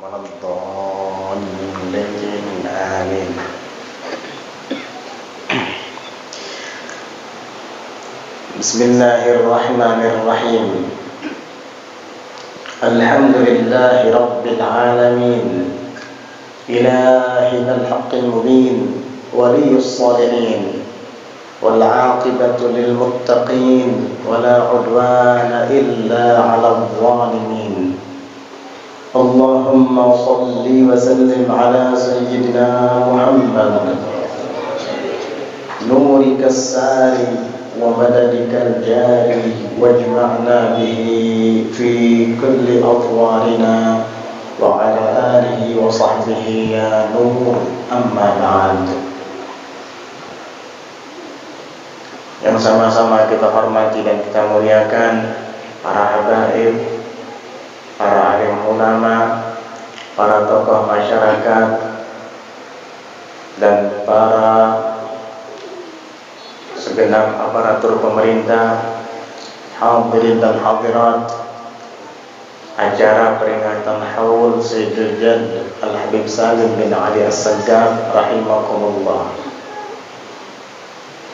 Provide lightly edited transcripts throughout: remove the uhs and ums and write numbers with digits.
ولا الضالين آمين. بسم الله الرحمن الرحيم. الحمد لله رب العالمين، إلهنا الحق المبين، ولي الصالحين، والعاقبة للمتقين، ولا عدوان إلا على الظالمين. اللهم صل وسلم على سيدنا محمد نورك الساري ومددك الجاري، واجمعنا به في كل أطوارنا وعلى آله وصحبه يا نور. أما بعد. Yang sama-sama kita hormati dan kita muliakan para habaib, para alim ulama, para tokoh masyarakat, dan para segenap aparatur pemerintah, hadirin dan hadirat acara peringatan Haul Sayyidul Jadd Al-Habib Salim bin Ali As-Saggaf rahimakumullah.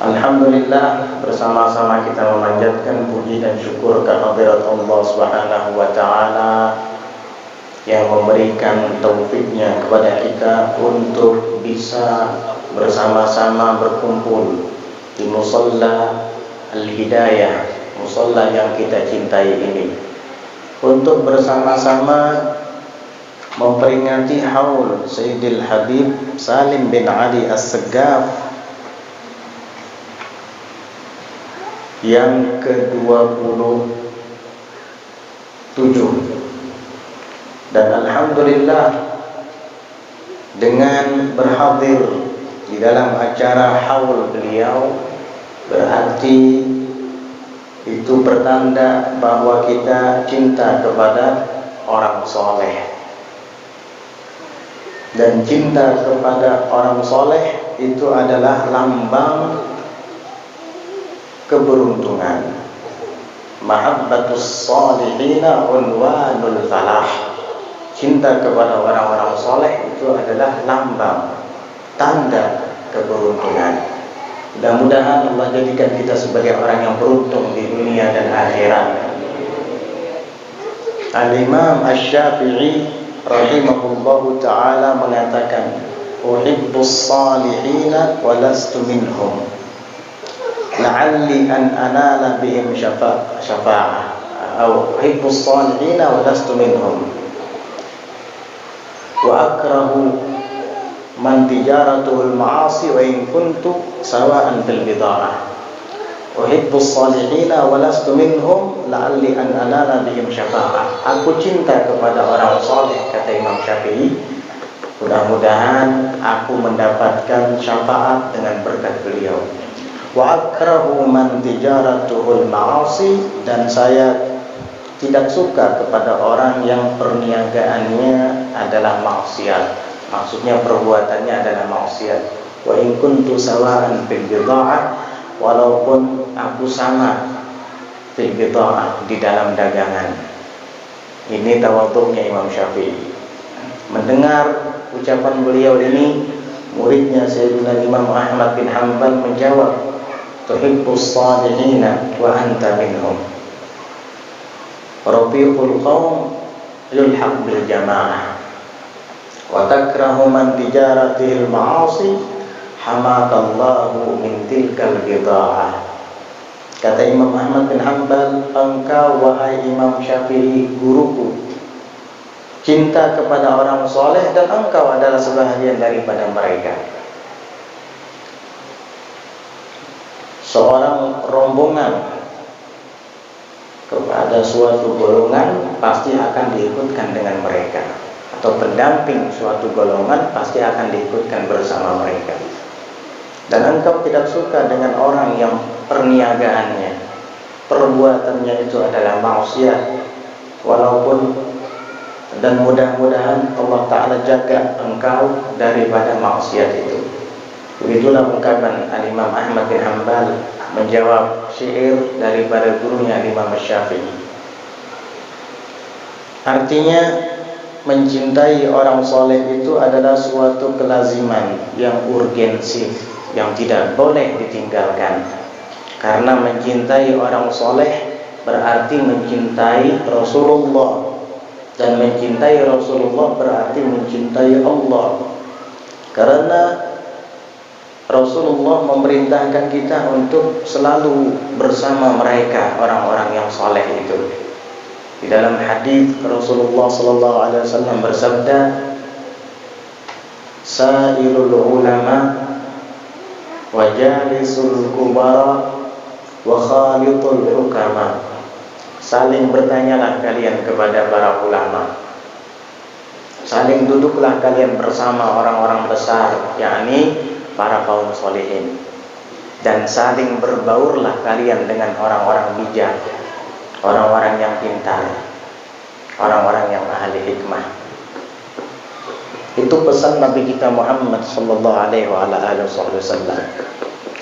Alhamdulillah, bersama-sama kita memanjatkan puji dan syukur kehadirat Allah Subhanahu wa taala yang memberikan taufiknya kepada kita untuk bisa bersama-sama berkumpul di musalla Al-Hidayah, musalla yang kita cintai ini, untuk bersama-sama memperingati Haul Sayyidil Habib Salim bin Ali As-Saggaf yang ke-27. Dan alhamdulillah, dengan berhadir di dalam acara haul beliau, berarti itu pertanda bahwa kita cinta kepada orang soleh. Dan cinta kepada orang soleh itu adalah lambang keberuntungan. Mahabbatus salihina unwanul falah. Cinta kepada orang-orang soleh itu adalah lambang, tanda keberuntungan. Mudah-mudahan Allah jadikan kita sebagai orang yang beruntung di dunia dan akhirat. Al-Imam Asy-Syafi'i rahimahullahu ta'ala mengatakan, uhibbus salihina wa lastu minhum, la'alli an anala bihim syafa'ah, atau uhibbus salihina wa lastu minhum, wa akrahu man tijaratuhul ma'asi wa in kuntu sawa'an fil bida'ah. Uhibbus salihina wa lastu minhum la'alli an anala bihim syafa'ah. Aku cinta kepada orang saleh, kata Imam Syafi'i, mudah-mudahan aku mendapatkan syafaat dengan berkat beliau. Wa akrahu man tijaratuhul ma'asi, dan saya tidak suka kepada orang yang perniagaannya adalah maksiat. Maksudnya perbuatannya adalah maksiat. Wa in kuntu sawa'an fil bida'ah, walaupun aku sama fil bida'ah, di dalam dagangan. Ini tawadhu'nya Imam Syafi'i. Mendengar ucapan beliau ini, muridnya Sayyidina Imam Ahmad bin Hanbal menjawab, tuhibbus salihina wa anta minhum, rafiqul qaum yulhaq bil jamaah, wa takrahu man tijaratihil ma'asi hamakallahu min tilkal bida'ah. Kata Imam Ahmad bin Hanbal, engkau wahai Imam Syafi'i, guruku, cinta kepada orang soleh dan engkau adalah sebahagian daripada mereka. Seorang rombongan kepada suatu golongan pasti akan diikutkan dengan mereka, atau pendamping suatu golongan pasti akan diikutkan bersama mereka. Dan engkau tidak suka dengan orang yang perniagaannya, perbuatannya itu adalah maksiat, walaupun, dan mudah-mudahan Allah Ta'ala jaga engkau daripada maksiat itu. Begitulah ungkapan Al-Imam Ahmad bin Hanbal menjawab syair daripada gurunya Imam Syafi'i. Artinya mencintai orang soleh itu adalah suatu kelaziman yang urgensi, yang tidak boleh ditinggalkan. Karena mencintai orang soleh berarti mencintai Rasulullah, dan mencintai Rasulullah berarti mencintai Allah. Karena Rasulullah memerintahkan kita untuk selalu bersama mereka, orang-orang yang soleh itu. Di dalam hadis Rasulullah sallallahu alaihi wasallam bersabda, "Sa'ilul ulama wa jalisul kubara wa khalitul hukama." Saling bertanyalah kalian kepada para ulama. Saling duduklah kalian bersama orang-orang besar, yakni para kaum solehin. Dan saling berbaurlah kalian dengan orang-orang bijak, orang-orang yang pintar, orang-orang yang ahli hikmah. Itu pesan Nabi kita Muhammad sallallahu alaihi wasallam.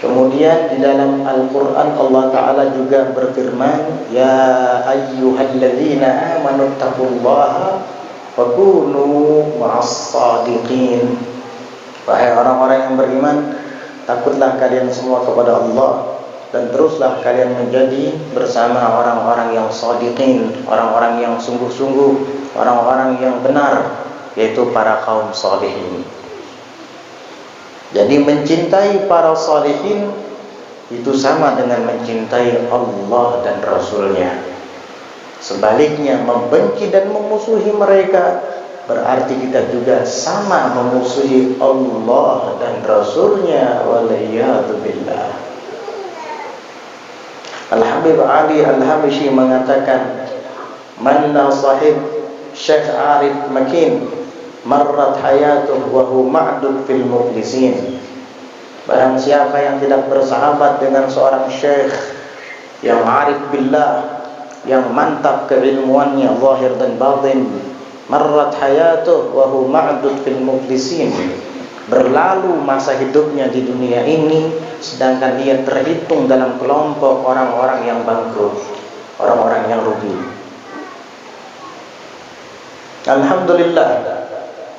Kemudian di dalam Al-Quran Allah Ta'ala juga berfirman, "Ya ayyuhalladzina amanu taqullaha wa kunu ma'as-sadiqin." Wahai orang-orang yang beriman, takutlah kalian semua kepada Allah, dan teruslah kalian menjadi bersama orang-orang yang shadiqin, orang-orang yang sungguh-sungguh, orang-orang yang benar, yaitu para kaum sholihin. Jadi mencintai para sholihin itu sama dengan mencintai Allah dan Rasulnya. Sebaliknya, membenci dan memusuhi mereka berarti kita juga sama memusuhi Allah dan Rasulnya. Waliyadu billah. Al-Habib Ali Al-Habashi mengatakan, "Man la sahib Syekh Arif Makin marrat hayatuh wa hu ma'dud fil muflisin." Barang siapa yang tidak bersahabat dengan seorang syekh yang arif billah, yang mantap keilmuannya zahir dan batin, marrat hayatuh wa hu ma'dud fil muflisin, berlalu masa hidupnya di dunia ini sedangkan dia terhitung dalam kelompok orang-orang yang bangkrut, orang-orang yang rugi. Alhamdulillah,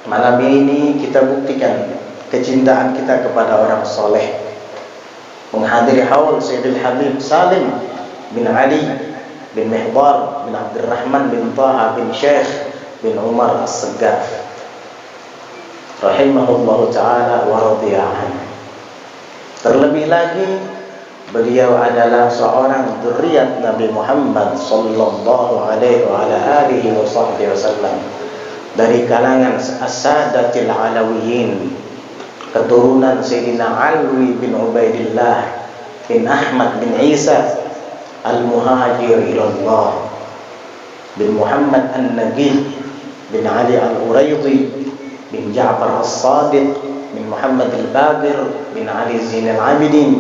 malam ini kita buktikan kecintaan kita kepada orang soleh. Menghadiri haul Sayyidil Habib Salim bin Ali bin Mihbar bin Abdurrahman bin Taha bin Syekh bin Umar As-Segaf rahimahullahu ta'ala wa radiya'an. Terlebih lagi, beliau adalah seorang dzurriyyat Nabi Muhammad sallallahu alaihi wa ala alihi wasallam, dari kalangan as-sadatil alawiyin, keturunan Sayyidina Alwi bin Ubaidillah bin Ahmad bin Isa al-Muhajir ilallah, bin Muhammad an-Nagih bin Ali al-Uraidi bin Ja'far as-Sadiq bin Muhammad al-Baqir bin Ali Zain al-Abidin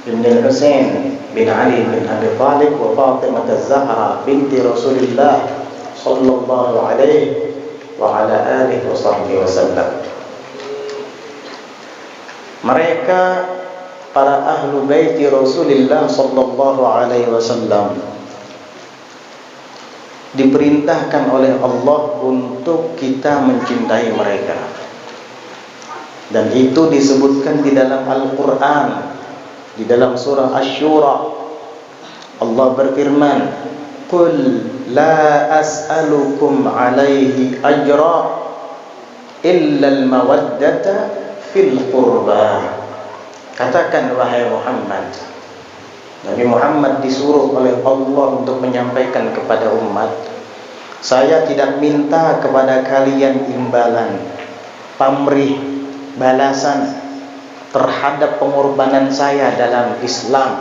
bin al-Husain bin Ali bin Abi Talib wa Fatimah az-Zahra binti Rasulillah sallallahu alaihi wa ala alihi wa sahbihi wasallam. Mereka para ahlu baiti Rasulillah sallallahu alaihi wasallam diperintahkan oleh Allah untuk kita mencintai mereka, dan itu disebutkan di dalam Al-Quran, di dalam surah Asy-Syura. Allah berfirman, "Qul la as'alukum alaihi ajra illa al-mawaddata fil qurba." Katakan wahai Muhammad, Nabi Muhammad disuruh oleh Allah untuk menyampaikan kepada umat, saya tidak minta kepada kalian imbalan, pamrih, balasan terhadap pengorbanan saya dalam Islam.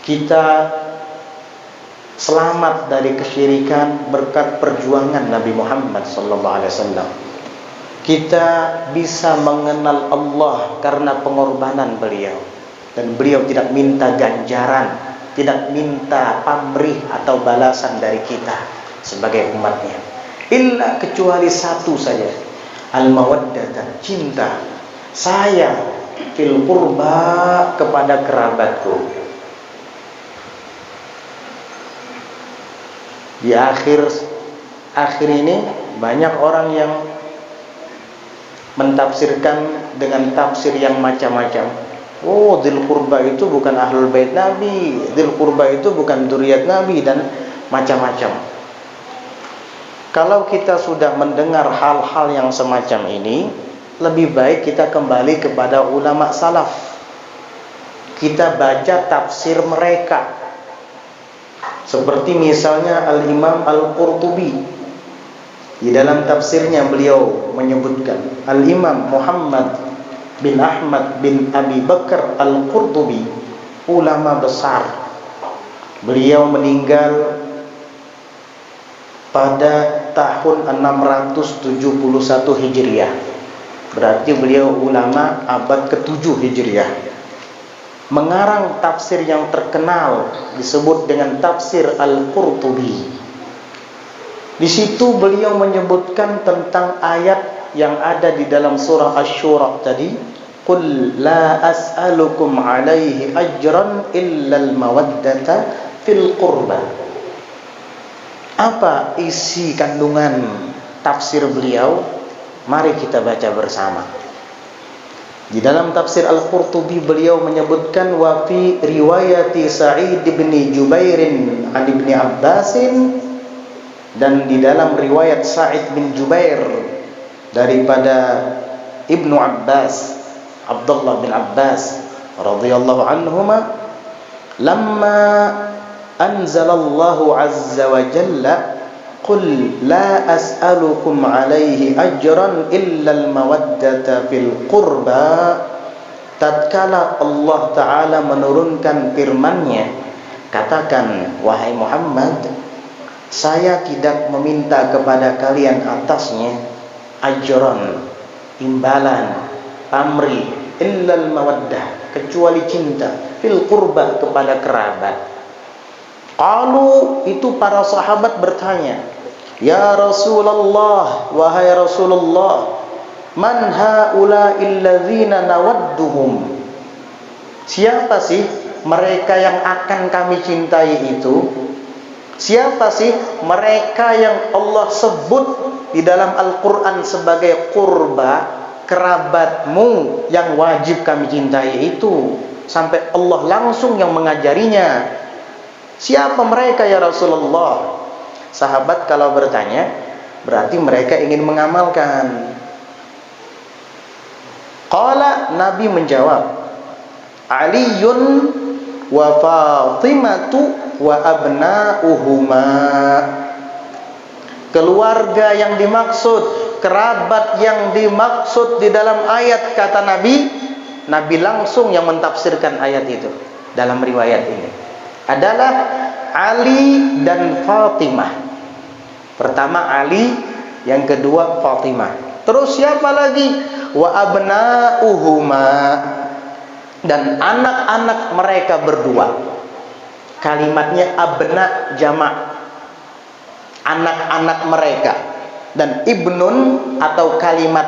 Kita selamat dari kesyirikan berkat perjuangan Nabi Muhammad SAW. Kita bisa mengenal Allah karena pengorbanan beliau, dan beliau tidak minta ganjaran, tidak minta pamrih atau balasan dari kita sebagai umatnya, illa kecuali satu saja, al-mawaddata, cinta, sayang, fil qurba, kepada kerabatku. Di akhir ini banyak orang yang mentafsirkan dengan tafsir yang macam-macam. Oh, Dzul Qurba itu bukan ahlul bait Nabi, Dzul Qurba itu bukan dzurriyyat Nabi, dan macam-macam. Kalau kita sudah mendengar hal-hal yang semacam ini, lebih baik kita kembali kepada ulama salaf. Kita baca tafsir mereka. Seperti misalnya Al-Imam Al-Qurtubi. Di dalam tafsirnya beliau menyebutkan, Al-Imam Muhammad bin Ahmad bin Abi Bakar Al-Qurtubi, ulama besar. Beliau meninggal pada tahun 671 Hijriah. Berarti beliau ulama abad ke-7 Hijriah. Mengarang tafsir yang terkenal disebut dengan tafsir Al-Qurtubi. Di situ beliau menyebutkan tentang ayat yang ada di dalam surah Asy-Syura tadi, "Qul la as'alukum 'alaihi ajran illa al-mawaddata fil qurba." Apa isi kandungan tafsir beliau? Mari kita baca bersama. Di dalam tafsir Al-Qurtubi beliau menyebutkan, wa fi riwayati Sa'id bin Jubairin an Ibni Abbasin, dan di dalam riwayat Sa'id bin Jubair daripada Ibnu Abbas, Abdullah bin Abbas radhiyallahu anhuma, lamma anzalallahu azza wa jalla qul la as'alukum alaihi ajran illa al-mawaddata fil qurba, tatkala Allah Ta'ala menurunkan firman-Nya, katakan wahai Muhammad, saya tidak meminta kepada kalian atasnya ajran, imbalan, pamrih, illal mawaddah, kecuali cinta, fil qurba, kepada kerabat. Qalu, itu para sahabat bertanya, ya Rasulullah, wahai Rasulullah, man haula'il ladzina nawadduhum, siapa sih mereka yang akan kami cintai itu? Siapa sih mereka yang Allah sebut di dalam Al-Quran sebagai qurba, kerabatmu yang wajib kami cintai itu? Sampai Allah langsung yang mengajarinya. Siapa mereka ya Rasulullah? Sahabat kalau bertanya, berarti mereka ingin mengamalkan. Qala, Nabi menjawab, Aliyun wa Fatimatu wa abna'uhuma. Keluarga yang dimaksud, kerabat yang dimaksud di dalam ayat, kata Nabi, Nabi langsung yang mentafsirkan ayat itu dalam riwayat ini adalah Ali dan Fatimah. Pertama Ali, yang kedua Fatimah. Terus siapa lagi? Wa abna'uhuma, dan anak-anak mereka berdua. Kalimatnya abna jamak, anak-anak mereka, dan ibnun atau kalimat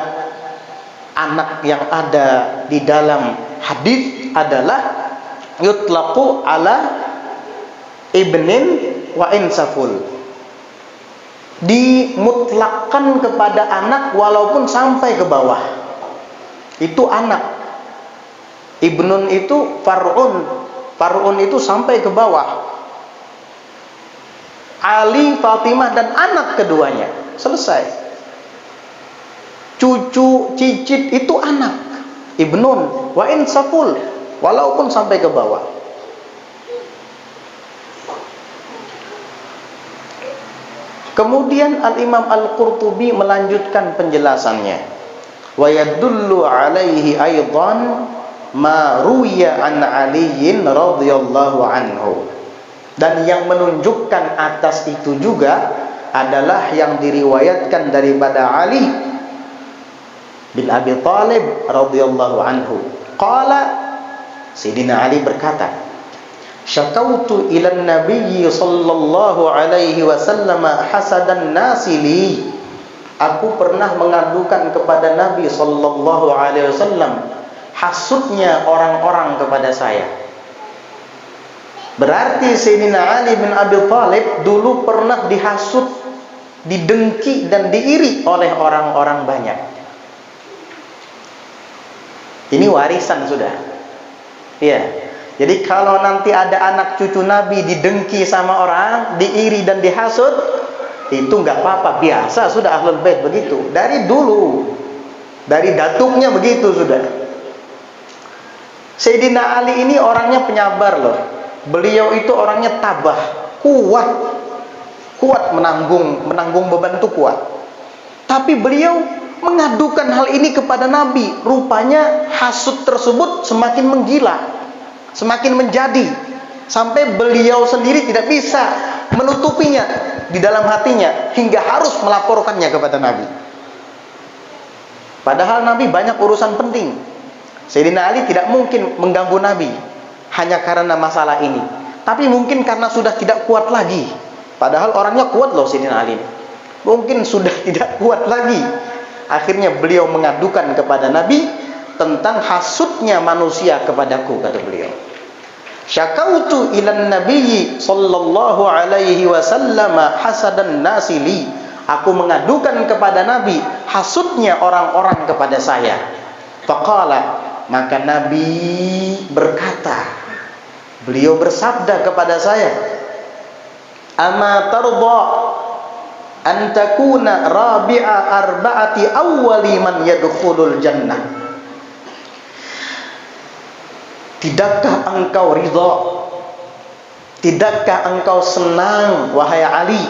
anak yang ada di dalam hadis adalah yutlaqu ala ibnin wa insaful, dimutlakkan kepada anak walaupun sampai ke bawah, itu anak. Ibnun itu far'un, far'un itu sampai ke bawah. Ali, Fatimah, dan anak keduanya, selesai. Cucu, cicit itu anak. Ibnun wa insaful, walaupun sampai ke bawah. Kemudian Al-Imam Al-Qurtubi melanjutkan penjelasannya. Wa yadullu alaihi aidan ma ruwiya an Aliyin radhiyallahu anhu, dan yang menunjukkan atas itu juga adalah yang diriwayatkan daripada Ali bin Abi Thalib radhiyallahu anhu. Qala, Sayyidina Ali berkata, syakautu ila nabiyyi sallallahu alaihi wasallam hasadan nasi li, aku pernah mengadukan kepada Nabi sallallahu alaihi wasallam hasudnya orang-orang kepada saya. Berarti Sayyidina Ali bin Abi Thalib dulu pernah dihasut didengki dan diiri oleh orang-orang banyak. Ini warisan sudah. Ya. Jadi kalau nanti ada anak cucu Nabi didengki sama orang, diiri dan dihasut, itu nggak apa-apa, biasa sudah ahlul bait begitu. Dari dulu, dari datuknya begitu sudah. Sayyidina Ali ini orangnya penyabar loh. Beliau itu orangnya tabah, kuat menanggung beban itu kuat. Tapi beliau mengadukan hal ini kepada Nabi. Rupanya hasut tersebut semakin menggila, semakin menjadi, sampai beliau sendiri tidak bisa menutupinya di dalam hatinya, hingga harus melaporkannya kepada Nabi. Padahal Nabi banyak urusan penting. Sayyidina Ali tidak mungkin mengganggu Nabi hanya karena masalah ini, tapi mungkin karena sudah tidak kuat lagi. Padahal orangnya kuat loh Sayyidina Ali. Mungkin sudah tidak kuat lagi. Akhirnya beliau mengadukan kepada Nabi tentang hasutnya manusia kepadaku, kata beliau. Syakautu ilan nabiyyi sallallahu alaihi wasallam hasadan nasi li. Aku mengadukan kepada Nabi hasutnya orang-orang kepada saya. Faqala, maka Nabi berkata, beliau bersabda kepada saya, ama tarda an takuna rabi'a arba'ati awwali man yadkhulul jannah. Tidakkah engkau ridha, tidakkah engkau senang wahai Ali,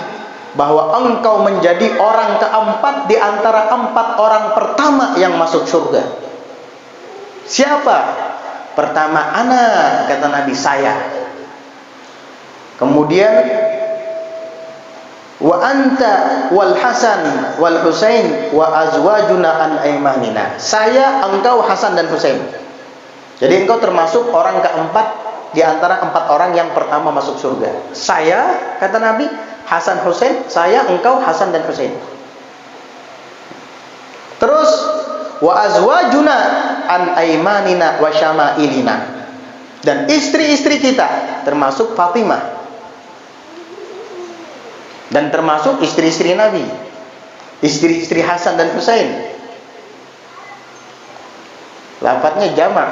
bahwa engkau menjadi orang keempat di antara 4 orang pertama yang masuk surga? Siapa? Pertama ana, kata Nabi, saya. Kemudian wa anta wal Hasan wal Husain wa azwajuna an aymanina. Saya, engkau, Hasan dan Husain. Jadi engkau termasuk orang keempat di antara 4 orang yang pertama masuk surga. Saya, kata Nabi, Hasan Husain, saya, engkau, Hasan dan Husain. Terus wa azwajuna an aymanina wa syama'ilina. Dan istri-istri kita termasuk Fatimah, dan termasuk istri-istri Nabi, istri-istri Hasan dan Husain. Lafadznya jamak,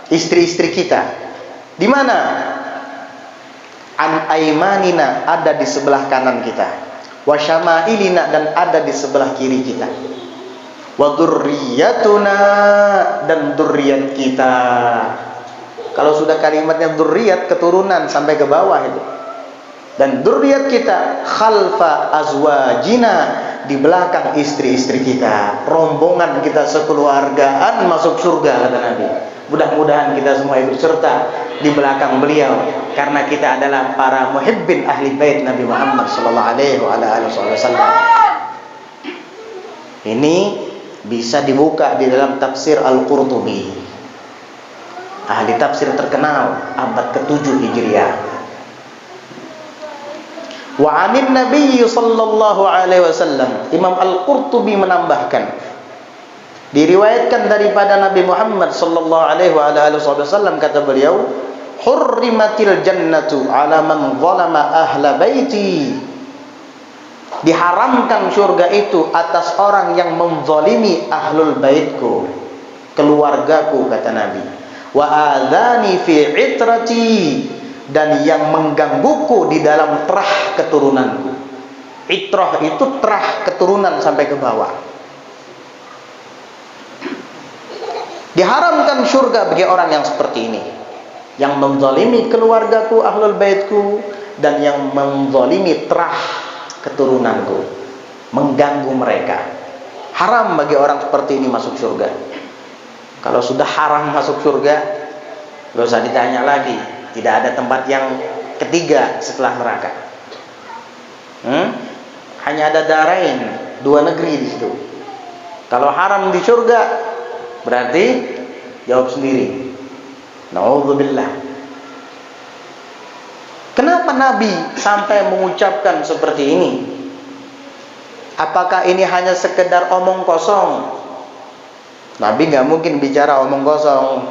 istri-istri kita. Di mana? An aymanina, ada di sebelah kanan kita. Wa syama'ilina, dan ada di sebelah kiri kita. Wa dzurriyyatuna, dan dzurriyyat kita. Kalau sudah kalimatnya dzurriyyat, keturunan sampai ke bawah itu. Dan dzurriyyat kita khalfa azwajina, di belakang istri-istri kita. Rombongan kita sekeluargaan masuk surga, kata Nabi. Mudah-mudahan kita semua ikut serta di belakang beliau, karena kita adalah para muhibbin ahli bait Nabi Muhammad sallallahu alaihi wasallam. Ini bisa dibuka di dalam tafsir Al-Qurtubi, ahli tafsir terkenal abad ke-7 Hijriah. Wa 'anin Nabi sallallahu alaihi wasallam, Imam Al-Qurtubi menambahkan, diriwayatkan daripada Nabi Muhammad sallallahu alaihi wasallam, kata beliau, hurrimatil jannatu 'ala man zalama ahla baiti. Diharamkan surga itu atas orang yang menzalimi ahlul baitku, keluargaku, kata Nabi. Wa adzani fi itrati, dan yang menggangguku di dalam terah keturunanku. Itrah itu terah keturunan sampai ke bawah. Diharamkan surga bagi orang yang seperti ini, yang menzalimi keluargaku, ahlul baitku, dan yang menzalimi terah keturunanku, mengganggu mereka. Haram bagi orang seperti ini masuk surga. Kalau sudah haram masuk surga, gak usah ditanya lagi, tidak ada tempat yang ketiga setelah neraka. Hanya ada darain, 2 negeri di situ. Kalau haram di surga, berarti jawab sendiri, na'udzubillah. Kenapa Nabi sampai mengucapkan seperti ini? Apakah ini hanya sekedar omong kosong? Nabi nggak mungkin bicara omong kosong.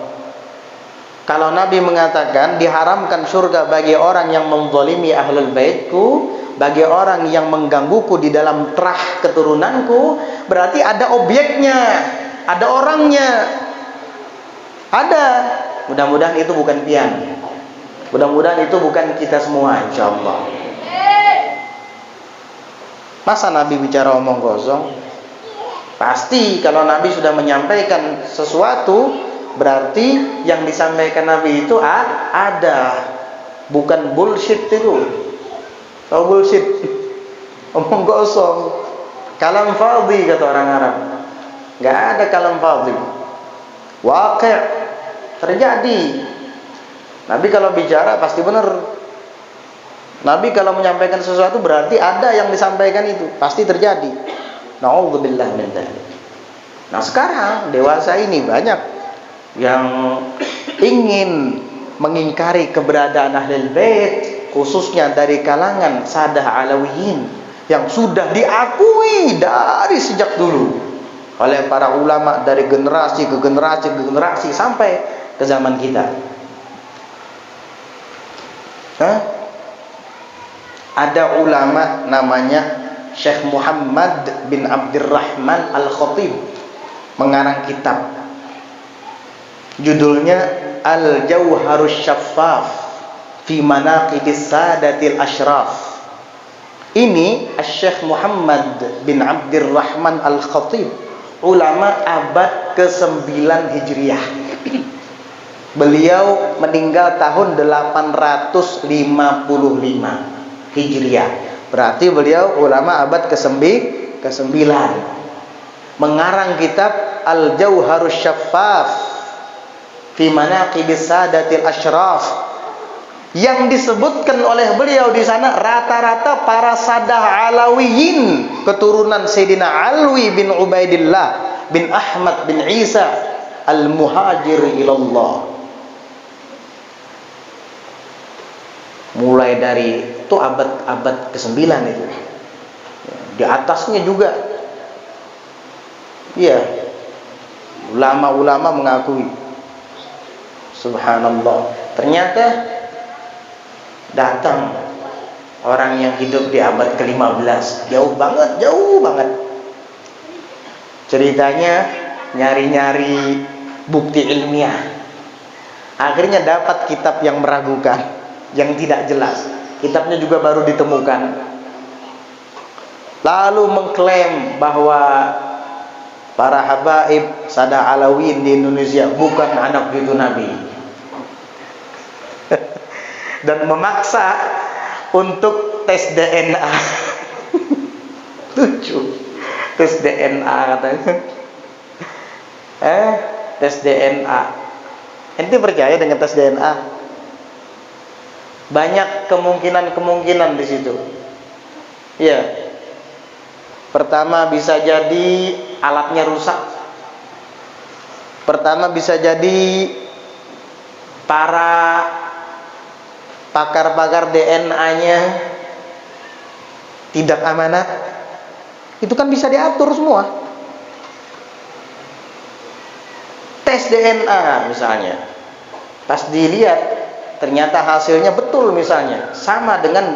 Kalau Nabi mengatakan diharamkan surga bagi orang yang menzalimi ahlul baitku, bagi orang yang menggangguku di dalam terah keturunanku, berarti ada objeknya, ada orangnya. Ada. Mudah-mudahan itu bukan pian. Mudah-mudahan itu bukan kita semua, insyaallah. Masa Nabi bicara omong kosong? Pasti kalau Nabi sudah menyampaikan sesuatu, berarti yang disampaikan Nabi itu ada, bukan bullshit itu. Kalau bullshit, omong kosong, kalam fadhi kata orang Arab. Nggak ada kalam fadhi. Waqi', terjadi. Nabi kalau bicara pasti benar. Nabi kalau menyampaikan sesuatu berarti ada yang disampaikan itu, pasti terjadi. Na'udzubillah min dzalik. Nah sekarang dewasa ini banyak yang ingin mengingkari keberadaan Ahlul Bait, khususnya dari kalangan Sadah Alawiyin yang sudah diakui dari sejak dulu oleh para ulama dari generasi ke generasi ke generasi sampai ke zaman kita. Ada ulama namanya Syekh Muhammad bin Abdurrahman Al-Khatib mengarang kitab, judulnya Al-Jauharus Syaffaf fi Manaqibis Sadatil Ashraf. Ini Syekh Muhammad bin Abdurrahman Al-Khatib, ulama abad ke-9 Hijriah. Beliau meninggal tahun 855 Hijriah. Berarti beliau ulama abad ke-9. Mengarang kitab Al-Jauharus Syaffaf fi Manaqibis Sadatil Ashraf. Yang disebutkan oleh beliau di sana rata-rata para Sadah Alawiyin, keturunan Sayyidina Alwi bin Ubaidillah bin Ahmad bin Isa Al-Muhajir ilallah. Mulai dari itu abad ke-9 itu. Di atasnya juga. Iya. Ulama-ulama mengakui. Subhanallah. Ternyata datang orang yang hidup di abad ke-15. Jauh banget. Ceritanya nyari-nyari bukti ilmiah. Akhirnya dapat kitab yang meragukan, yang tidak jelas. Kitabnya juga baru ditemukan. Lalu mengklaim bahwa para habaib Sadah Alawiyin di Indonesia bukan anak cucu Nabi. Dan memaksa untuk tes DNA. Lucu. Tes DNA katanya. Tes DNA. Ente percaya dengan tes DNA? Banyak kemungkinan di situ. Iya. Pertama bisa jadi alatnya rusak. Pertama bisa jadi para pakar-pakar DNA-nya tidak amanat. Itu kan bisa diatur semua. Tes DNA misalnya. Pas dilihat ternyata hasilnya betul misalnya sama dengan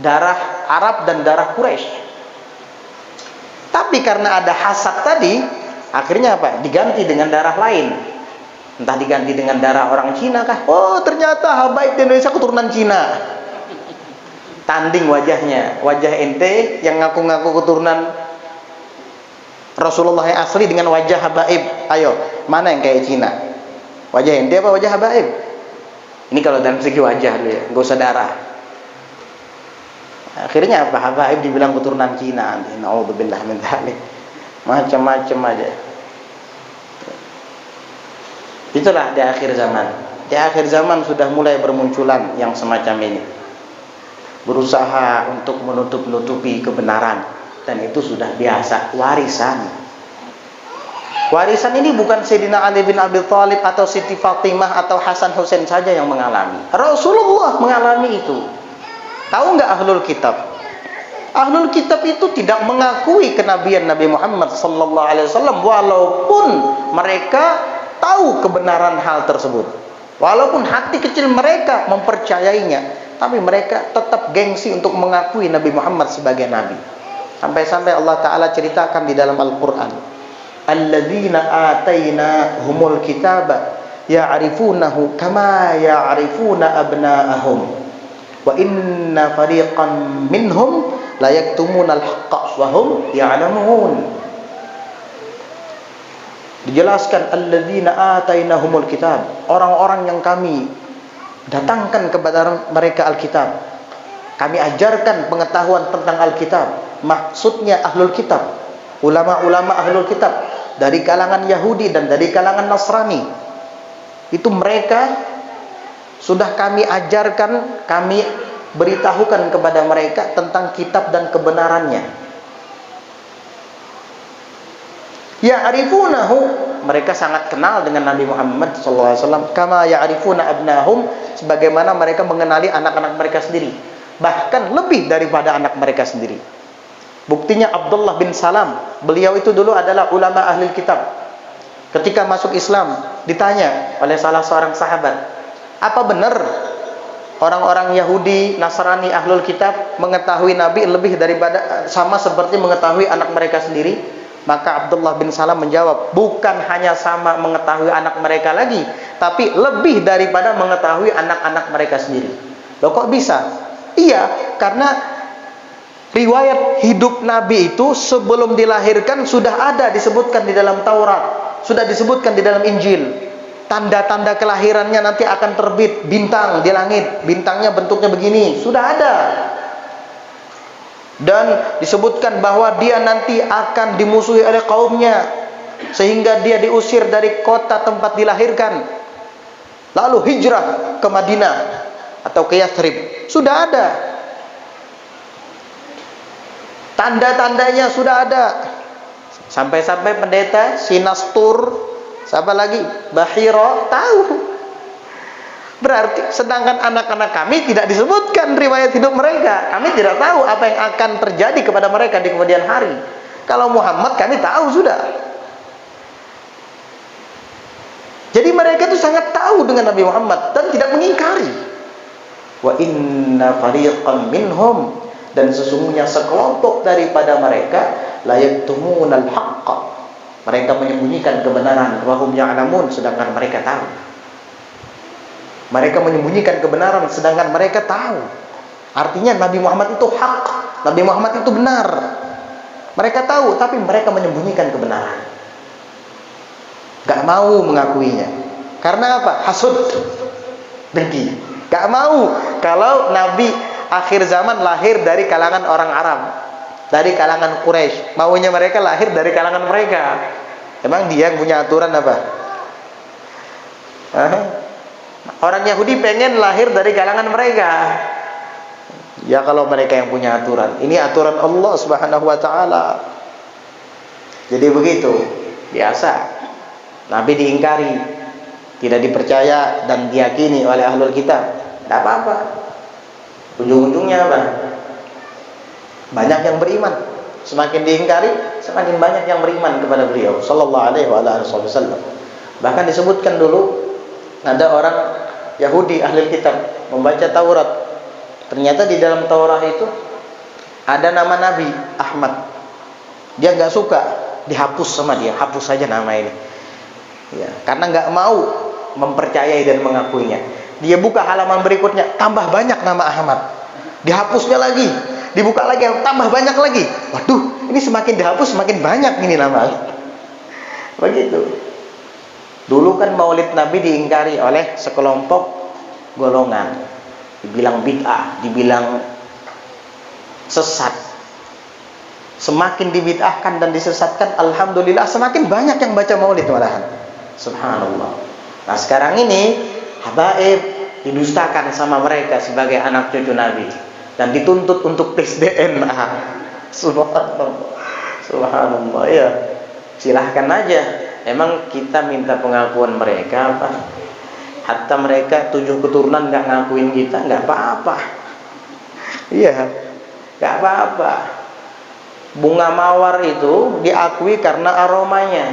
darah Arab dan darah Quraisy. Tapi karena ada hasad tadi, akhirnya apa? Diganti dengan darah lain. Entah diganti dengan darah orang Cina kah? Oh, ternyata habaib di Indonesia keturunan Cina. Tanding wajahnya, wajah ente yang ngaku-ngaku keturunan Rasulullah yang asli dengan wajah habaib. Ayo, mana yang kayak Cina? Wajah ente apa wajah habaib? Ini kalau dalam segi wajah ya, nggak usah darah. Akhirnya apa? Habaib dibilang keturunan Cina. Naudzubillah min dzalik. Macam-macam aja. Itulah di akhir zaman. Di akhir zaman sudah mulai bermunculan yang semacam ini. Berusaha untuk menutup-nutupi kebenaran, dan itu sudah biasa, warisan. Warisan ini bukan Sayyidina Ali bin Abi Thalib atau Siti Fatimah atau Hasan Husain saja yang mengalami. Rasulullah mengalami itu. Tahu nggak Ahlul Kitab? Ahlul Kitab itu tidak mengakui kenabian Nabi Muhammad SAW walaupun mereka tahu kebenaran hal tersebut. Walaupun hati kecil mereka mempercayainya, tapi mereka tetap gengsi untuk mengakui Nabi Muhammad sebagai Nabi. Sampai-sampai Allah Ta'ala ceritakan di dalam Al-Quran, alladzina atainahumul kitaba ya'rifunahu kama ya'rifuna abna'ahum wa inna fariqan minhum la yaktumunal haqqa wa hum ya'lamun. Dijelaskan alladzina atainahumul kitab, orang-orang yang kami datangkan kepada mereka Alkitab, kami ajarkan pengetahuan tentang Alkitab. Maksudnya ahlul kitab, ulama-ulama ahlul kitab dari kalangan Yahudi dan dari kalangan Nasrani. Itu mereka sudah kami ajarkan, kami beritahukan kepada mereka tentang kitab dan kebenarannya. Ya'rifunahu, mereka sangat kenal dengan Nabi Muhammad SAW. Kama ya'rifuna abnahum, sebagaimana mereka mengenali anak-anak mereka sendiri, bahkan lebih daripada anak mereka sendiri. Buktinya Abdullah bin Salam, beliau itu dulu adalah ulama ahli kitab. Ketika masuk Islam, ditanya oleh salah seorang sahabat, apa benar orang-orang Yahudi, Nasrani, ahlul kitab mengetahui Nabi lebih daripada, sama seperti mengetahui anak mereka sendiri? Maka Abdullah bin Salam menjawab, bukan hanya sama mengetahui anak mereka lagi, tapi lebih daripada mengetahui anak-anak mereka sendiri. Loh kok bisa? Iya, karena riwayat hidup Nabi itu sebelum dilahirkan sudah ada disebutkan di dalam Taurat, sudah disebutkan di dalam Injil. Tanda-tanda kelahirannya nanti akan terbit bintang di langit, bintangnya bentuknya begini, sudah ada. Dan disebutkan bahwa dia nanti akan dimusuhi oleh kaumnya, sehingga dia diusir dari kota tempat dilahirkan, lalu hijrah ke Madinah atau ke Yathrib. Sudah ada tanda-tandanya, sudah ada. Sampai-sampai pendeta Sinastur, siapa lagi, Bahiro tahu. Berarti sedangkan anak-anak kami tidak disebutkan riwayat hidup mereka, kami tidak tahu apa yang akan terjadi kepada mereka di kemudian hari. Kalau Muhammad kami tahu sudah. Jadi mereka itu sangat tahu dengan Nabi Muhammad dan tidak mengingkari. Wa inna fariqan minhum, dan sesungguhnya sekelompok daripada mereka la yaktumunal haqqa, mereka menyembunyikan kebenaran, wa hum ya'lamun, sedangkan mereka tahu. Mereka menyembunyikan kebenaran sedangkan mereka tahu. Artinya Nabi Muhammad itu hak, Nabi Muhammad itu benar. Mereka tahu, tapi mereka menyembunyikan kebenaran, gak mau mengakuinya. Karena apa? Hasud, dengki. Gak mau kalau Nabi akhir zaman lahir dari kalangan orang Arab, dari kalangan Quraisy. Maunya mereka lahir dari kalangan mereka. Emang dia yang punya aturan apa? Orang Yahudi pengen lahir dari kalangan mereka. Ya kalau mereka yang punya aturan. Ini aturan Allah Subhanahu wa ta'ala. Jadi begitu. Biasa. Nabi diingkari, tidak dipercaya dan diyakini oleh ahlul kitab. Tidak apa-apa. Ujung-ujungnya apa? Banyak yang beriman. Semakin diingkari, semakin banyak yang beriman kepada beliau sallallahu alaihi wasallam. Bahkan disebutkan dulu ada orang Yahudi ahli kitab membaca Taurat. Ternyata di dalam Taurat itu ada nama Nabi Ahmad. Dia nggak suka, dihapus sama dia, hapus saja nama ini. Ya, karena nggak mau mempercayai dan mengakuinya. Dia buka halaman berikutnya, tambah banyak nama Ahmad. Dihapusnya lagi, dibuka lagi, tambah banyak lagi. Waduh, ini semakin dihapus semakin banyak ini nama. Begitu. Dulu kan maulid Nabi diingkari oleh sekelompok golongan, dibilang bid'ah, dibilang sesat. Semakin dibid'ahkan dan disesatkan, alhamdulillah semakin banyak yang baca maulid malahan. Subhanallah. Nah sekarang ini habaib didustakan sama mereka sebagai anak cucu Nabi dan dituntut untuk tes DNA. Subhanallah. Subhanallah ya. Silahkan aja. Emang kita minta pengakuan mereka apa? Hatta mereka 7 keturunan nggak ngakuin kita, nggak apa-apa. Iya, nggak apa-apa. Bunga mawar itu diakui karena aromanya.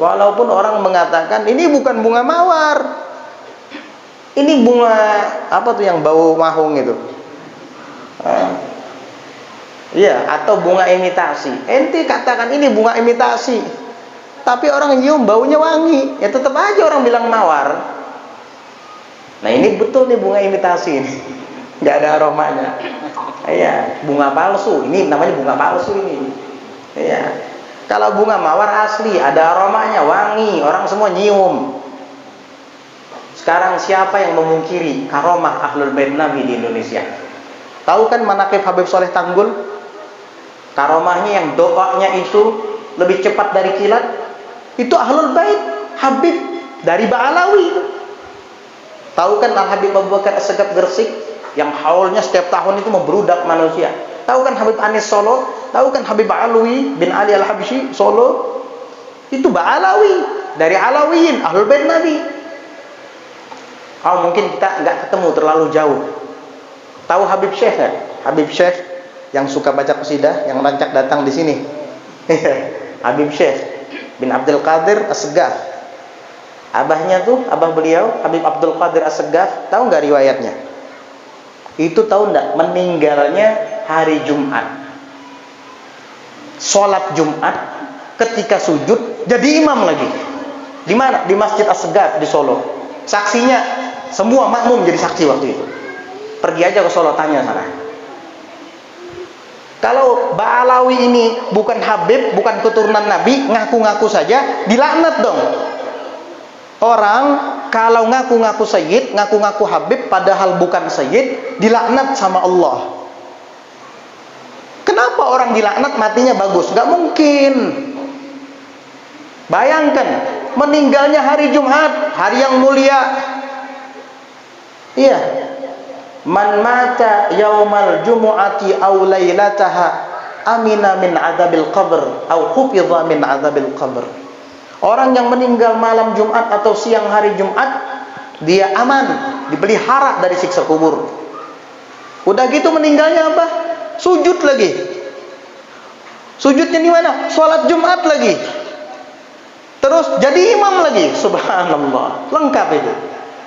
Walaupun orang mengatakan ini bukan bunga mawar, Ini bunga apa tuh yang bau mahung itu? Iya, atau bunga imitasi. Ente katakan ini bunga imitasi, tapi orang nyium baunya wangi, ya tetap aja orang bilang mawar. Nah ini betul nih bunga imitasi ini, nggak ada aromanya. Iya, bunga palsu. Ini namanya bunga palsu ini. Iya. Kalau bunga mawar asli, ada aromanya, wangi, orang semua nyium. Sekarang siapa yang memungkiri karomah Ahlul Bait Nabi di Indonesia? Tahu kan manaqib Habib Soleh Tanggul? Karomahnya yang doanya itu lebih cepat dari kilat. Itu Ahlul Bait, Habib dari Ba'alawi. Tahu kan Al-Habib Abu Bakar As-Segaf Gresik yang haulnya setiap tahun itu membrudak manusia. Tahu kan Habib Anis Solo? Tahu kan Habib Alwi bin Ali Al-Habsyi Solo? Itu Ba'alawi, dari Alawiyin, Ahlul Bait Nabi. Mungkin kita nggak ketemu terlalu jauh. Tahu Habib Syekh nggak? Habib Syekh yang suka baca qasidah, yang rancak datang di sini. Habib Syekh bin Abdul Qadir As-Segaf. Abahnya tuh, abah beliau Habib Abdul Qadir As-Segaf. Tahu nggak riwayatnya? Itu tahu nggak? Meninggalnya hari Jumat. Sholat Jumat, ketika sujud jadi imam lagi. Di mana? Di Masjid As-Segaf di Solo. Saksinya semua makmum jadi saksi waktu itu. Pergi aja ke Solo, tanya sana. Kalau Ba'alawi ini bukan Habib, bukan keturunan Nabi, ngaku-ngaku saja, dilaknat dong. Orang kalau ngaku-ngaku sayyid, ngaku-ngaku Habib, padahal bukan sayyid, dilaknat sama Allah. Kenapa orang dilaknat matinya bagus? Gak mungkin. Bayangkan, meninggalnya hari Jumat, hari yang mulia. Iya. Man mata yaumal jumu'ati aw lailataha amina min adzabil qabr aw hufidha min adzabil qabr. Orang yang meninggal malam Jumat atau siang hari Jumat, dia aman, dipelihara dari siksa kubur. Udah gitu meninggalnya apa? Sujud lagi. Sujudnya di mana? Salat Jumat lagi. Terus jadi imam lagi. Subhanallah. Lengkap itu.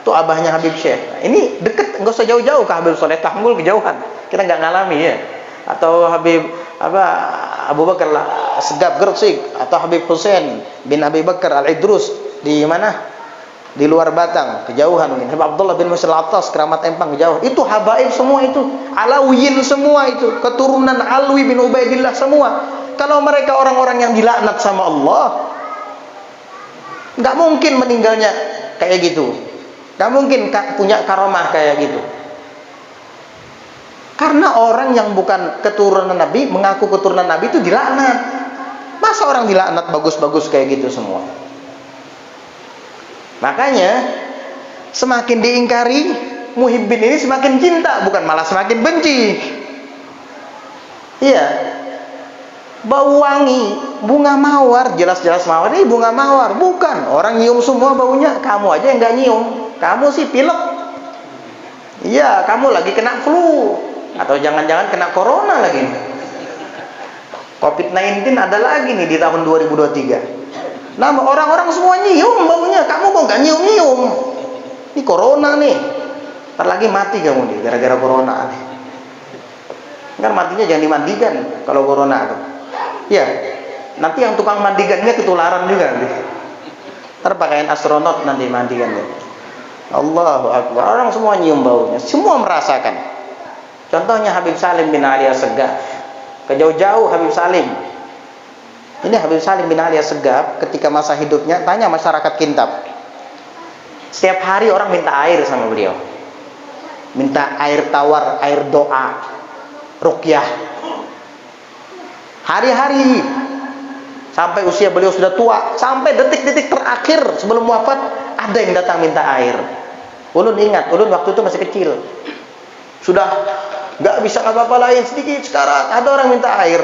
Itu abahnya Habib Syekh. Nah, ini deket, nggak usah jauh-jauh ke Habib Soleh Tanggul, kejauhan. Kita nggak ngalami ya. Atau Habib Abu Bakar As-Segaf Gresik, atau Habib Hussein bin Abi Bakar Al-Idrus di mana? Di luar Batang, kejauhan mungkin. Habib Abdullah bin Musa Al-Attas Keramat Empang, kejauhan. Itu habaib semua itu. Alawiyin semua itu, keturunan Alwi bin Ubaidillah semua. Kalau mereka orang-orang yang dilaknat sama Allah, nggak mungkin meninggalnya kayak gitu. Gak mungkin punya karomah kayak gitu. Karena orang yang bukan keturunan Nabi, mengaku keturunan Nabi itu dilaknat. Masa orang dilaknat bagus-bagus kayak gitu semua? Makanya semakin diingkari, muhibbin ini semakin cinta, bukan malah semakin benci. Iya. Bau wangi, bunga mawar, jelas-jelas mawar. Ini bunga mawar, bukan. Orang nyium semua baunya, kamu aja yang nggak nyium. Kamu sih pilek. Iya, kamu lagi kena flu. Atau jangan-jangan kena corona lagi. COVID-19 ada lagi nih di tahun 2023. Nah, orang-orang semua nyium baunya. Kamu kok nggak nyium-nyium? Ini corona nih. Ntar lagi mati kamu nih, gara-gara corona nih. Kan matinya jangan dimandikan kalau corona tuh. Ya, nanti yang tukang mandikannya ketularan juga nanti. Ntar pakaian astronot nanti mandikan ya. Allahu Akbar. Orang semua nyium baunya, semua merasakan. Contohnya Habib Salim bin Ali As-Segaf. Kejauh-jauh Habib Salim. Ini Habib Salim bin Ali As-Segaf ketika masa hidupnya, tanya masyarakat Kintab. Setiap hari orang minta air sama beliau. Minta air tawar, air doa, ruqyah. Hari-hari. Sampai usia beliau sudah tua, sampai detik-detik terakhir sebelum wafat, ada yang datang minta air. Ulun ingat, ulun waktu itu masih kecil. Sudah gak bisa apa-apa lain, sedikit sekarang ada orang minta air.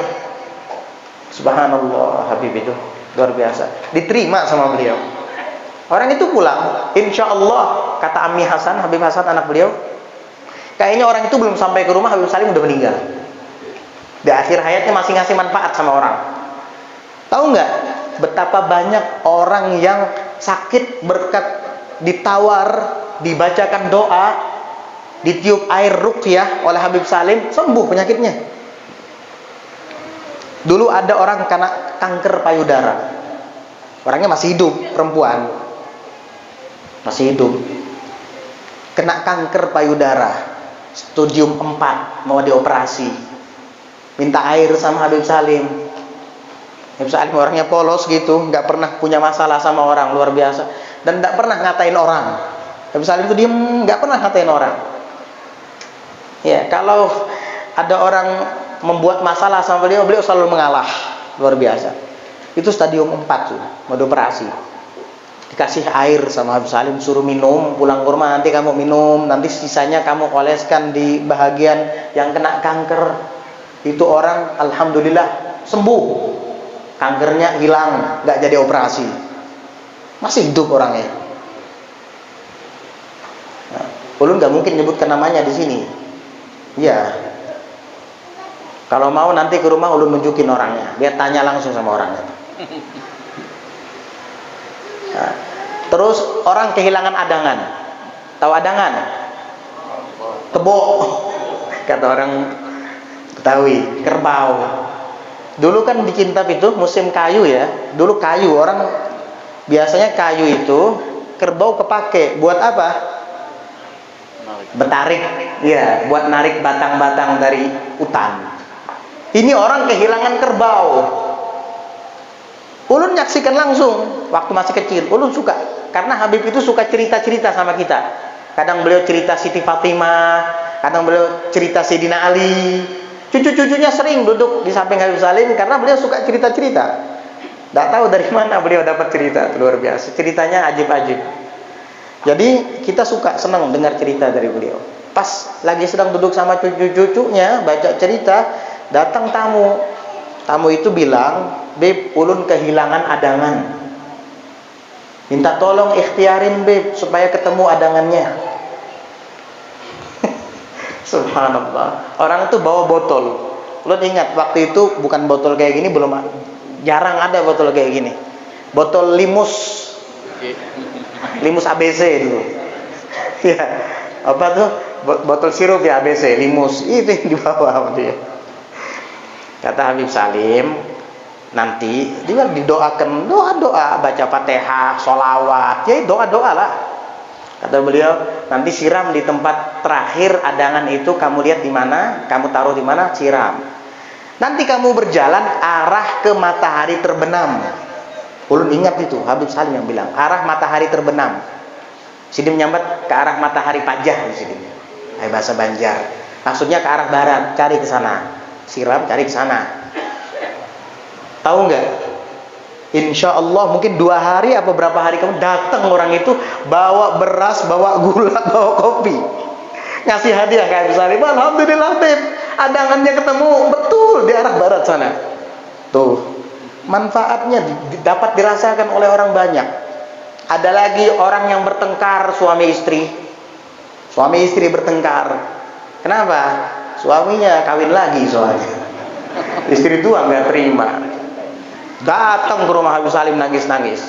Subhanallah, Habib itu luar biasa. Diterima sama beliau. Orang itu pulang, insya Allah, kata Ammi Hasan, Habib Hasan anak beliau, kayaknya orang itu belum sampai ke rumah, Habib Salim udah meninggal. Di akhir hayatnya masih ngasih manfaat sama orang. Tahu nggak betapa banyak orang yang sakit berkat ditawar dibacakan doa, ditiup air ruqyah oleh Habib Salim, sembuh penyakitnya. Dulu ada orang kena kanker payudara, orangnya masih hidup, perempuan, masih hidup, kena kanker payudara, stadium 4, mau dioperasi, minta air sama Habib Salim. Habib Salim orangnya polos gitu, nggak pernah punya masalah sama orang, luar biasa, dan nggak pernah ngatain orang. Habib Salim itu diem, nggak pernah ngatain orang. Ya, kalau ada orang membuat masalah sama beliau, beliau selalu mengalah, luar biasa. Itu stadium 4 sudah, mau dioperasi. Dikasih air sama Habib Salim, suruh minum, pulang ke rumah nanti kamu minum, nanti sisanya kamu oleskan di bahagian yang kena kanker. Itu orang alhamdulillah sembuh, kankernya hilang, nggak jadi operasi, masih hidup orangnya. Nah, ulun nggak mungkin nyebutkan namanya di sini. Ya, kalau mau nanti ke rumah ulun nunjukin orangnya, biar tanya langsung sama orangnya. Nah, terus orang kehilangan adangan, tahu adangan? Kebo, kata orang Betawi, kerbau. Dulu kan di Kintab itu musim kayu ya, dulu kayu, orang biasanya kayu itu kerbau kepake buat apa? Betarik, ya, buat narik batang-batang dari hutan. Ini orang kehilangan kerbau. Ulun nyaksikan langsung waktu masih kecil. Ulun suka, karena Habib itu suka cerita-cerita sama kita. Kadang beliau cerita Siti Fatimah, kadang beliau cerita Sayyidina Ali. Cucu-cucunya sering duduk di samping Habib Salim karena beliau suka cerita-cerita. Tidak tahu dari mana beliau dapat cerita, luar biasa. Ceritanya ajib-ajib. Jadi kita suka, senang dengar cerita dari beliau. Pas lagi sedang duduk sama cucu-cucunya baca cerita, datang tamu. Tamu itu bilang, "Beb, ulun kehilangan adangan. Minta tolong ikhtiarin, Beb, supaya ketemu adangannya." Subhanallah. Orang itu bawa botol. Ulun ingat waktu itu bukan botol kayak gini, belum, jarang ada botol kayak gini. Botol limus. Limus ABC dulu. Ya, apa tuh? Botol sirup ya ABC, limus. Itu yang dibawa sama dia. Kata Habib Salim, nanti dia didoakan doa-doa, baca Fatihah, sholawat, ya doa-doa lah. Kata beliau, nanti siram di tempat terakhir adangan itu, kamu lihat di mana, kamu taruh di mana, siram. Nanti kamu berjalan arah ke matahari terbenam. Ulun ingat itu, Habib Salim yang bilang, arah matahari terbenam. Sini menyambat ke arah matahari pajah di sini. Bahasa Banjar. Maksudnya ke arah barat, cari ke sana. Siram, cari ke sana. Tahu nggak? Insya Allah mungkin 2 hari apa berapa hari kamu datang orang itu bawa beras, bawa gula, bawa kopi, ngasih hadiah kayak Habib Salim. Alhamdulillah, Beb, adangannya ketemu betul di arah barat sana. Tuh. Manfaatnya dapat dirasakan oleh orang banyak. Ada lagi orang yang bertengkar, suami istri. Suami istri bertengkar. Kenapa? Suaminya kawin lagi soalnya. Istri tua nggak terima. Datang ke rumah Habib Salim nangis-nangis.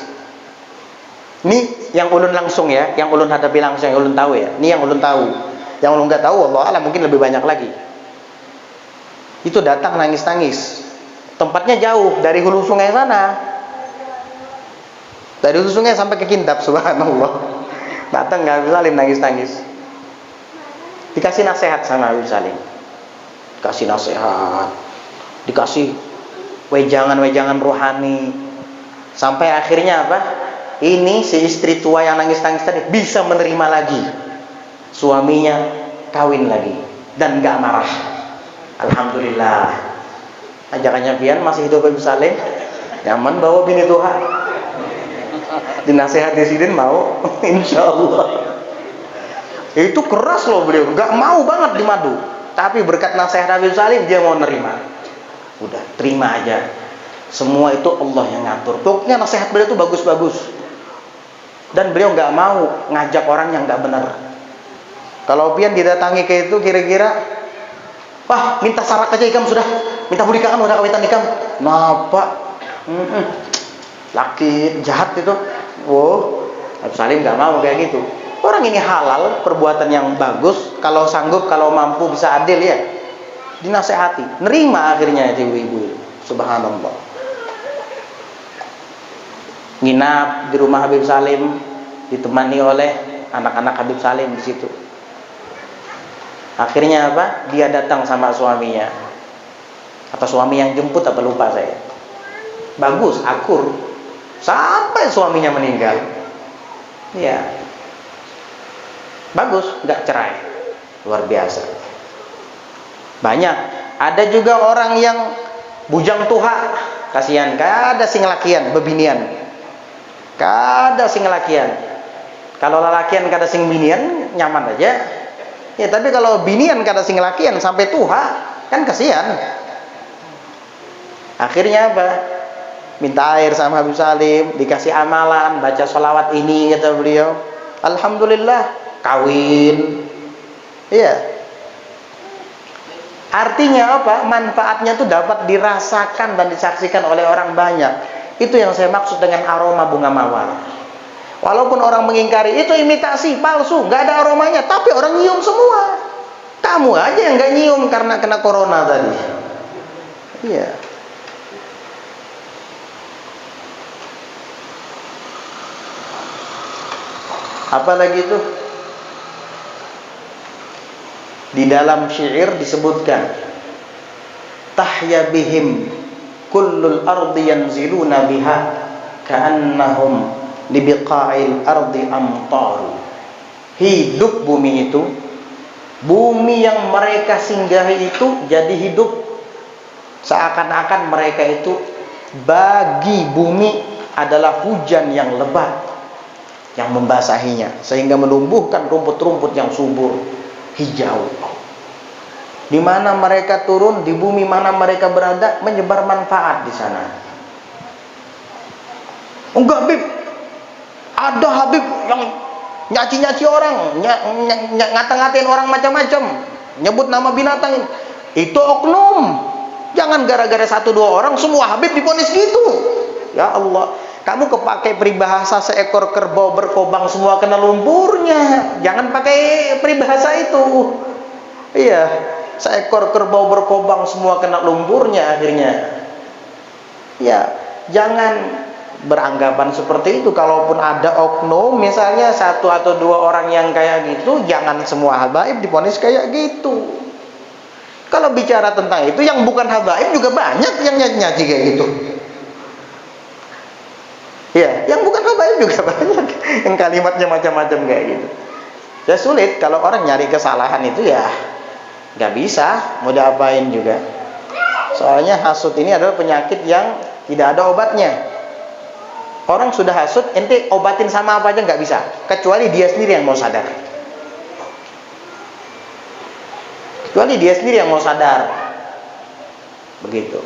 Ini yang ulun langsung ya, yang ulun hadapi langsung, yang ulun tahu ya. Ini yang ulun tahu. Yang ulun nggak tahu, wallahu a'lam, mungkin lebih banyak lagi. Itu datang nangis-nangis. Tempatnya jauh dari hulu sungai sana. Dari hulu sungai sampai ke Kintab, subhanallah. Datang ke Habib Salim nangis-nangis. Dikasih nasihat sama Habib Salim. Dikasih nasihat. Dikasih wejangan-wejangan rohani. Sampai akhirnya apa? Ini si istri tua yang nangis-nangis tadi bisa menerima lagi. Suaminya kawin lagi dan gak marah. Alhamdulillah. Ajakannya pian masih hidup Habib Salim, nyaman bawa bini Tuhan. Dinasihat di sini mau, insya Allah. Itu keras loh beliau, nggak mau banget dimadu. Tapi berkat nasihat Habib Salim dia mau nerima. Udah terima aja. Semua itu Allah yang ngatur. Pokoknya nasihat beliau itu bagus-bagus. Dan beliau nggak mau ngajak orang yang nggak benar. Kalau pian didatangi ke itu kira-kira, wah, minta sarak aja ikam sudah, minta budikaan udah kawitan ikam. Napa? Laki jahat itu. Wow, Habib Salim nggak mau kayak gitu. Orang ini halal, perbuatan yang bagus, kalau sanggup, kalau mampu bisa adil ya, dinasehati, nerima akhirnya ibu-ibu. Subhanallah. Nginap di rumah Habib Salim, ditemani oleh anak-anak Habib Salim di situ. Akhirnya apa? Dia datang sama suaminya. Apa suami yang jemput apa lupa saya. Bagus, akur. Sampai suaminya meninggal. Ya. Bagus, nggak cerai. Luar biasa. Banyak. Ada juga orang yang bujang tuha, kasihan, kada sing lakian, bebinian. Kada sing lakian. Kalau lalakian kada sing binian, nyaman aja. Ya, tapi kalau binian kada sing lakian sampai tuha, kan kasihan. Akhirnya apa? Minta air sama Habib Salim, dikasih amalan, baca sholawat ini, kata beliau. Alhamdulillah, kawin. Iya. Artinya apa? Manfaatnya itu dapat dirasakan dan disaksikan oleh orang banyak. Itu yang saya maksud dengan aroma bunga mawar. Walaupun orang mengingkari itu imitasi, palsu, nggak ada aromanya, tapi orang nyium semua. Kamu aja yang nggak nyium karena kena corona tadi. Iya. Apalagi itu? Di dalam syair disebutkan, tahya bihim kullul ardi yanziluna biha ka'annahum libiqa'il ardi amtaru. Hidup bumi itu, bumi yang mereka singgahi itu jadi hidup, seakan-akan mereka itu bagi bumi adalah hujan yang lebat yang membasahinya sehingga menumbuhkan rumput-rumput yang subur hijau. Di mana mereka turun, di bumi mana mereka berada, menyebar manfaat di sana. Enggak, Bib, ada Habib yang nyaci-nyaci orang, ngata-ngatain orang macam-macam, nyebut nama binatang. Itu oknum. Jangan gara-gara 1-2 orang semua Habib divonis gitu. Ya Allah, kamu kepakai peribahasa seekor kerbau berkobang semua kena lumpurnya. Jangan pakai peribahasa itu. Iya, seekor kerbau berkobang semua kena lumpurnya akhirnya. Ya, jangan beranggapan seperti itu. Kalaupun ada oknum misalnya 1 atau 2 orang yang kayak gitu, jangan semua habaib divonis kayak gitu. Kalau bicara tentang itu, yang bukan habaib juga banyak yang nyaci-nyaci kayak gitu. Ya, yang bukan habaib juga banyak yang kalimatnya macam-macam kayak gitu. Ya sulit kalau orang nyari kesalahan itu, ya nggak bisa, mau diapain juga. Soalnya hasud ini adalah penyakit yang tidak ada obatnya. Orang sudah hasud, ente obatin sama apa aja nggak bisa, kecuali dia sendiri yang mau sadar. Kecuali dia sendiri yang mau sadar. Begitu.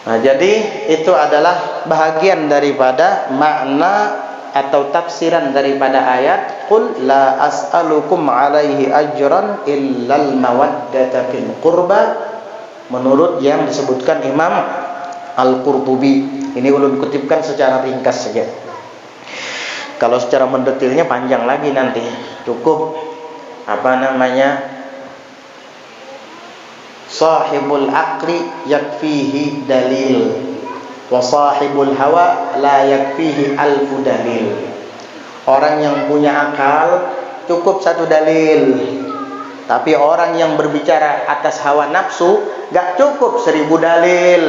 Nah, jadi itu adalah bahagian daripada makna atau tafsiran daripada ayat qul la as'alukum 'alaihi ajran illal mawaddata fil qurba, menurut yang disebutkan Imam Al-Qurtubi. Ini ulun kutipkan secara ringkas saja. Kalau secara mendetilnya panjang lagi nanti. Cukup sahibul aqli yakfihi dalil wa sahibul hawa la yakfihi alfu dalil. Orang yang punya akal cukup 1 dalil, tapi orang yang berbicara atas hawa nafsu gak cukup 1000 dalil.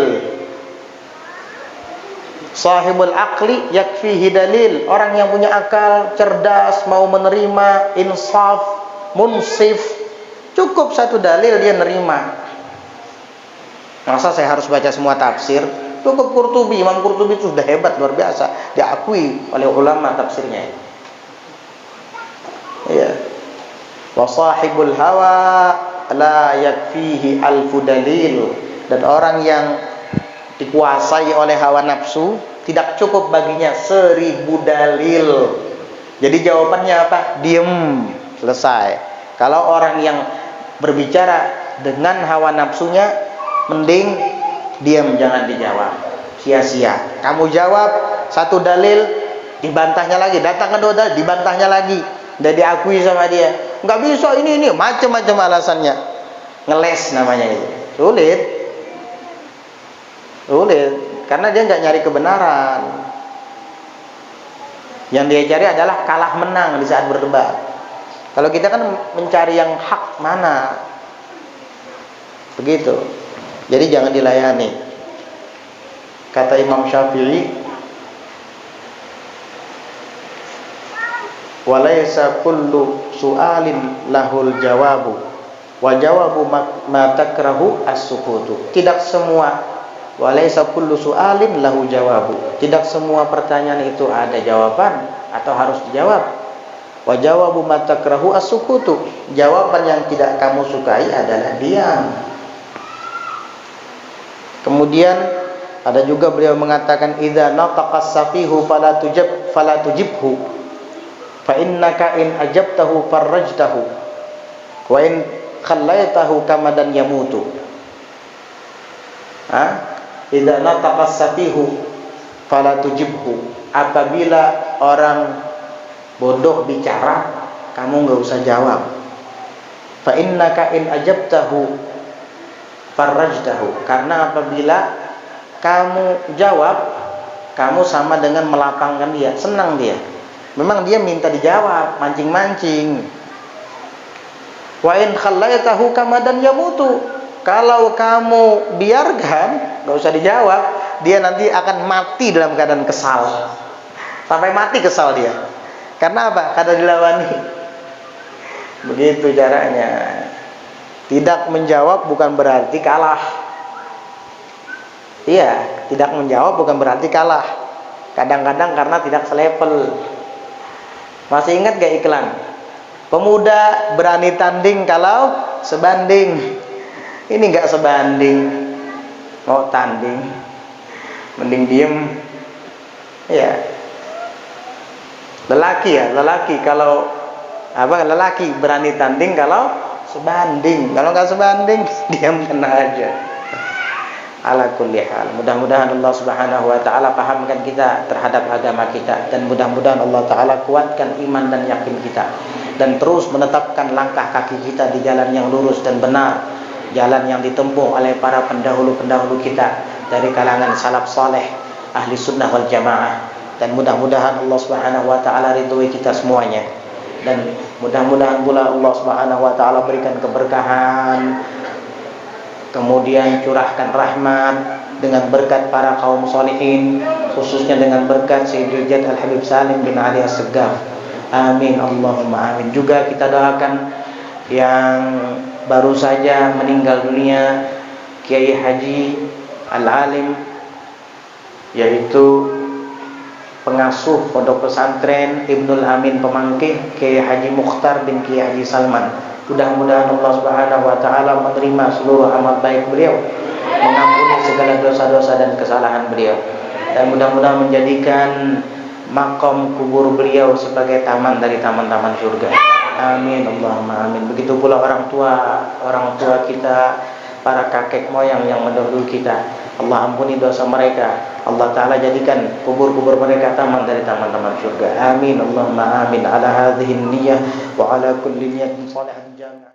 Sahibul aqli yakfihi dalil, orang yang punya akal, cerdas, mau menerima, insaf, munsif, cukup 1 dalil dia nerima. Masa saya harus baca semua tafsir? Cukup Qurtubi, Imam Qurtubi itu sudah hebat, luar biasa, diakui oleh ulama tafsirnya. Iya. Wa sahibul hawa la yakfihi alfu dalil, dan orang yang dikuasai oleh hawa nafsu tidak cukup baginya 1000 dalil. Jadi jawabannya apa? Diem, selesai. Kalau orang yang berbicara dengan hawa nafsunya, mending diam, jangan dijawab, sia-sia. Kamu jawab 1 dalil, dibantahnya lagi, datang kedua kali dibantahnya lagi, dan diakui sama dia, nggak bisa ini macam-macam alasannya. Ngeles namanya itu. Sulit, karena dia nggak nyari kebenaran. Yang dia cari adalah kalah menang di saat berdebat. Kalau kita kan mencari yang hak mana, begitu. Jadi jangan dilayani. Kata Imam Syafi'i, walaysa kullu su'alin lahul jawabu wa jawabu ma takrahu as-sukutu. Tidak semua, walaysa kullu su'alin lahu jawabu, tidak semua pertanyaan itu ada jawaban atau harus dijawab. Wa jawabu ma takrahu as-sukutu, jawaban yang tidak kamu sukai adalah diam. Kemudian ada juga beliau mengatakan, idza nataqas safihu fala tujibhu fa innaka in ajabtahu farrajtahu wa in khallaitahu kamadan yamutu. Idza nataqas safihu fala tujibhu, apabila orang bodoh bicara, kamu enggak usah jawab. Fa innaka in ajabtahu farrajtahu, karena apabila kamu jawab, kamu sama dengan melapangkan dia, senang dia. Memang dia minta dijawab, mancing-mancing. Wa in khallaitahu kamadan yamutu, kalau kamu biarkan, nggak usah dijawab, dia nanti akan mati dalam keadaan kesal. Sampai mati kesal dia. Karena apa? Karena dilawani. Begitu caranya. Tidak menjawab bukan berarti kalah. Iya, tidak menjawab bukan berarti kalah. Kadang-kadang karena tidak selevel. Masih ingat gak iklan? Pemuda berani tanding kalau sebanding. Ini gak sebanding, mau tanding, mending diem. Ya, lelaki kalau lelaki berani tanding kalau sebanding. Kalau nggak sebanding, diamkan aja. Ala kulli hal, mudah-mudahan Allah Subhanahu wa taala pahamkan kita terhadap agama kita, dan mudah-mudahan Allah taala kuatkan iman dan yakin kita, dan terus menetapkan langkah kaki kita di jalan yang lurus dan benar, jalan yang ditempuh oleh para pendahulu-pendahulu kita dari kalangan salaf saleh, ahli sunnah wal jamaah. Dan mudah-mudahan Allah Subhanahu wa taala ridhoi kita semuanya, dan mudah-mudahan pula Allah Subhanahu wa taala berikan keberkahan, kemudian curahkan rahmat dengan berkat para kaum sholihin, khususnya dengan berkat Sayyidul Jad Al-Habib Salim bin Ali As-Segaf. Amin Allahumma amin. Juga kita doakan yang baru saja meninggal dunia, Kiai Haji Al-Alim, yaitu pengasuh pondok pesantren Ibnul Amin Pemangkih, Kiai Haji Mukhtar bin Kiai Haji Salman. Mudah-mudahan Allah Subhanahu wa taala menerima seluruh amal baik beliau, mengampuni segala dosa-dosa dan kesalahan beliau, dan mudah-mudahan menjadikan makom kubur beliau sebagai taman dari taman-taman surga. Amin Allahumma amin. Begitu pula orang tua kita, para kakek moyang yang mendahului kita, Allah ampuni dosa mereka. Allah Ta'ala jadikan kubur-kubur mereka taman dari taman-taman surga. Amin Allahumma amin. Ala hadhihi niyyah wa ala kulli niyatin shalihatin jami'ah.